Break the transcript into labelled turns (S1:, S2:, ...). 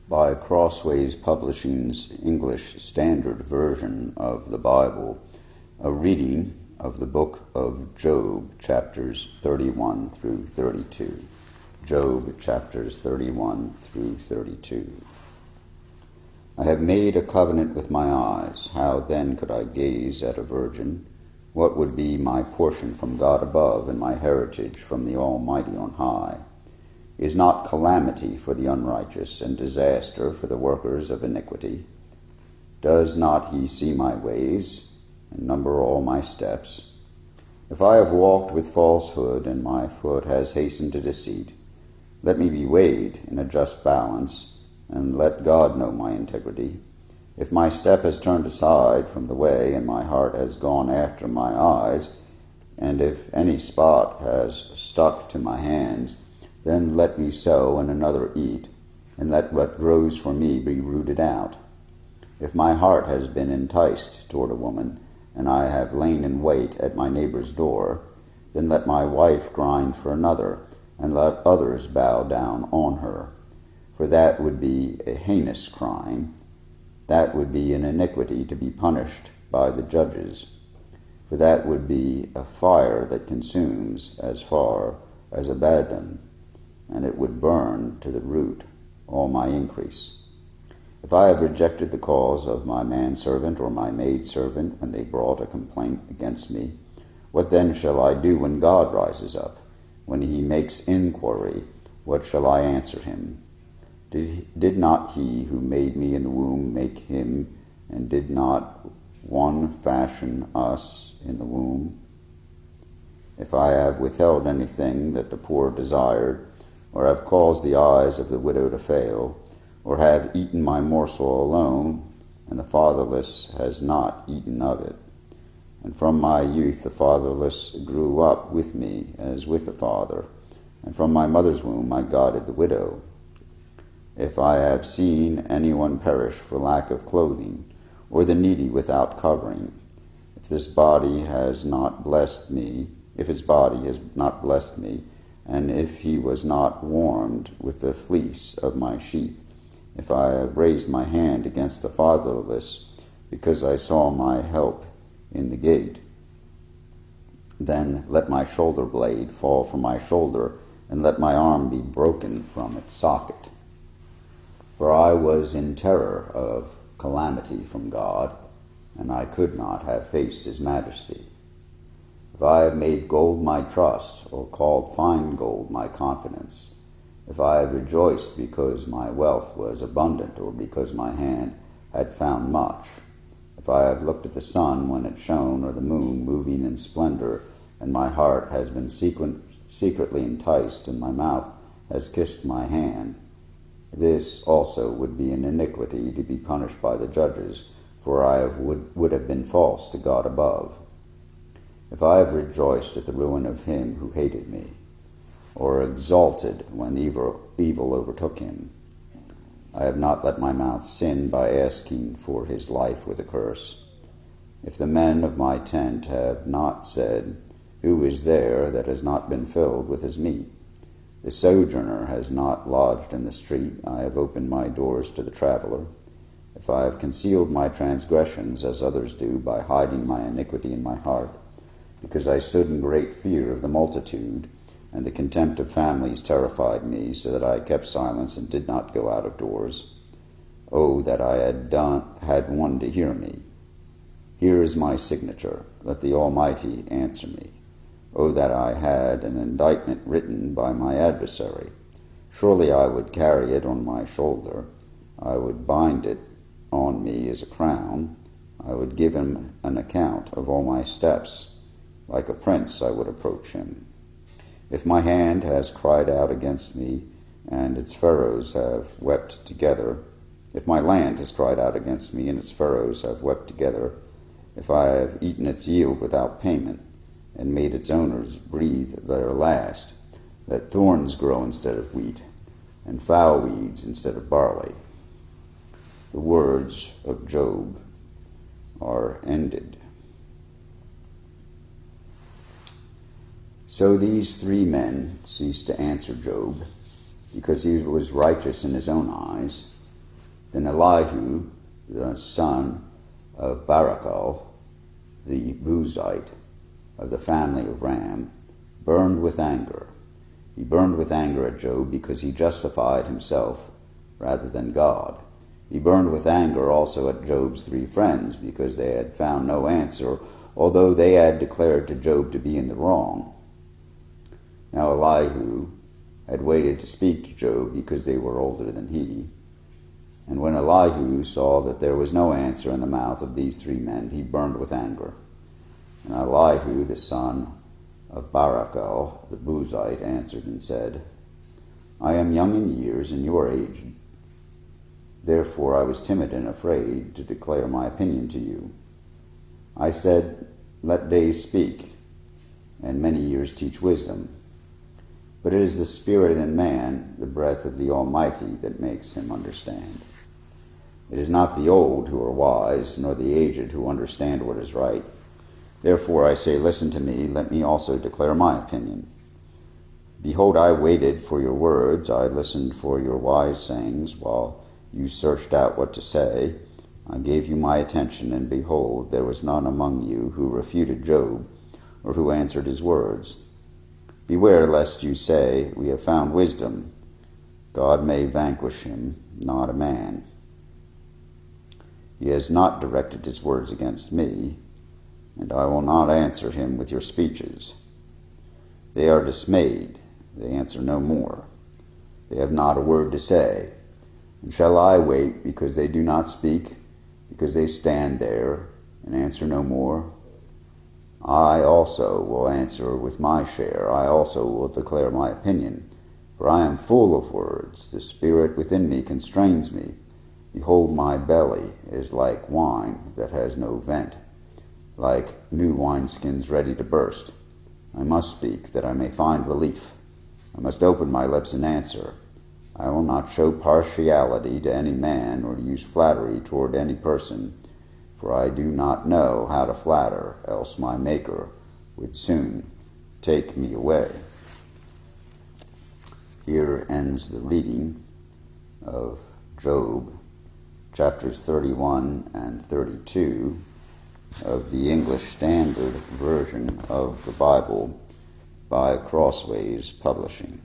S1: by Crossways Publishing's English Standard Version of the Bible, a reading of the book of Job, chapters 31 through 32. Job, chapters 31 through 32. I have made a covenant with my eyes. How then could I gaze at a virgin? What would be my portion from God above, and my heritage from the Almighty on high? Is not calamity for the unrighteous, and disaster for the workers of iniquity? Does not he see my ways, and number all my steps? If I have walked with falsehood, and my foot has hastened to deceit, let me be weighed in a just balance, and let God know my integrity. If my step has turned aside from the way, and my heart has gone after my eyes, and if any spot has stuck to my hands, then let me sow and another eat, and let what grows for me be rooted out. If my heart has been enticed toward a woman, and I have lain in wait at my neighbor's door, then let my wife grind for another, and let others bow down on her. For that would be a heinous crime. That would be an iniquity to be punished by the judges. For that would be a fire that consumes as far as Abaddon, and it would burn to the root all my increase. If I have rejected the cause of my manservant or my maidservant when they brought a complaint against me, what then shall I do when God rises up? When he makes inquiry, what shall I answer him? Did not he who made me in the womb make him, and did not one fashion us in the womb? If I have withheld anything that the poor desired, or have caused the eyes of the widow to fail, or have eaten my morsel alone, and the fatherless has not eaten of it. And from my youth the fatherless grew up with me as with a father, and from my mother's womb I guarded the widow. If I have seen anyone perish for lack of clothing, or the needy without covering, if its body has not blessed me, and if he was not warmed with the fleece of my sheep, if I have raised my hand against the fatherless, because I saw my help in the gate, then let my shoulder blade fall from my shoulder, and let my arm be broken from its socket. For I was in terror of calamity from God, and I could not have faced his majesty. If I have made gold my trust, or called fine gold my confidence, if I have rejoiced because my wealth was abundant, or because my hand had found much, if I have looked at the sun when it shone, or the moon moving in splendor, and my heart has been secretly enticed, and my mouth has kissed my hand, this also would be an iniquity to be punished by the judges, for I would have been false to God above. If I have rejoiced at the ruin of him who hated me, or exulted when evil overtook him, I have not let my mouth sin by asking for his life with a curse. If the men of my tent have not said, who is there that has not been filled with his meat? The sojourner has not lodged in the street. I have opened my doors to the traveler. If I have concealed my transgressions as others do by hiding my iniquity in my heart, because I stood in great fear of the multitude, and the contempt of families terrified me, so that I kept silence and did not go out of doors. Oh, that I had one to hear me. Here is my signature. Let the Almighty answer me. Oh, that I had an indictment written by my adversary. Surely I would carry it on my shoulder. I would bind it on me as a crown. I would give him an account of all my steps. Like a prince I would approach him. If my hand has cried out against me, and its furrows have wept together, if my land has cried out against me, and its furrows have wept together, if I have eaten its yield without payment, and made its owners breathe their last, let thorns grow instead of wheat, and foul weeds instead of barley. The words of Job are ended. So these three men ceased to answer Job, because he was righteous in his own eyes, Then Elihu, the son of Barachel, the Buzite, of the family of Ram, burned with anger. He burned with anger at Job because he justified himself rather than God. He burned with anger also at Job's 3 friends because they had found no answer, although they had declared to Job to be in the wrong. Now Elihu had waited to speak to Job because they were older than he. And when Elihu saw that there was no answer in the mouth of these 3 men, he burned with anger. And Elihu, the son of Barachel, the Buzite, answered and said, I am young in years, and you are aged. Therefore I was timid and afraid to declare my opinion to you. I said, let days speak, and many years teach wisdom. But it is the Spirit in man, the breath of the Almighty, that makes him understand. It is not the old who are wise, nor the aged who understand what is right. Therefore I say, listen to me, let me also declare my opinion. Behold, I waited for your words, I listened for your wise sayings, while you searched out what to say. I gave you my attention, and behold, there was none among you who refuted Job, or who answered his words. Beware lest you say, we have found wisdom. God may vanquish him, not a man. He has not directed his words against me, and I will not answer him with your speeches. They are dismayed, they answer no more. They have not a word to say. And shall I wait because they do not speak, because they stand there and answer no more? I also will answer with my share. I also will declare my opinion. For I am full of words. The spirit within me constrains me. Behold, my belly is like wine that has no vent, like new wineskins ready to burst. I must speak that I may find relief. I must open my lips and answer. I will not show partiality to any man or use flattery toward any person, for I do not know how to flatter, else my Maker would soon take me away. Here ends the reading of Job, chapters 31 and 32 of the English Standard Version of the Bible by Crossways Publishing.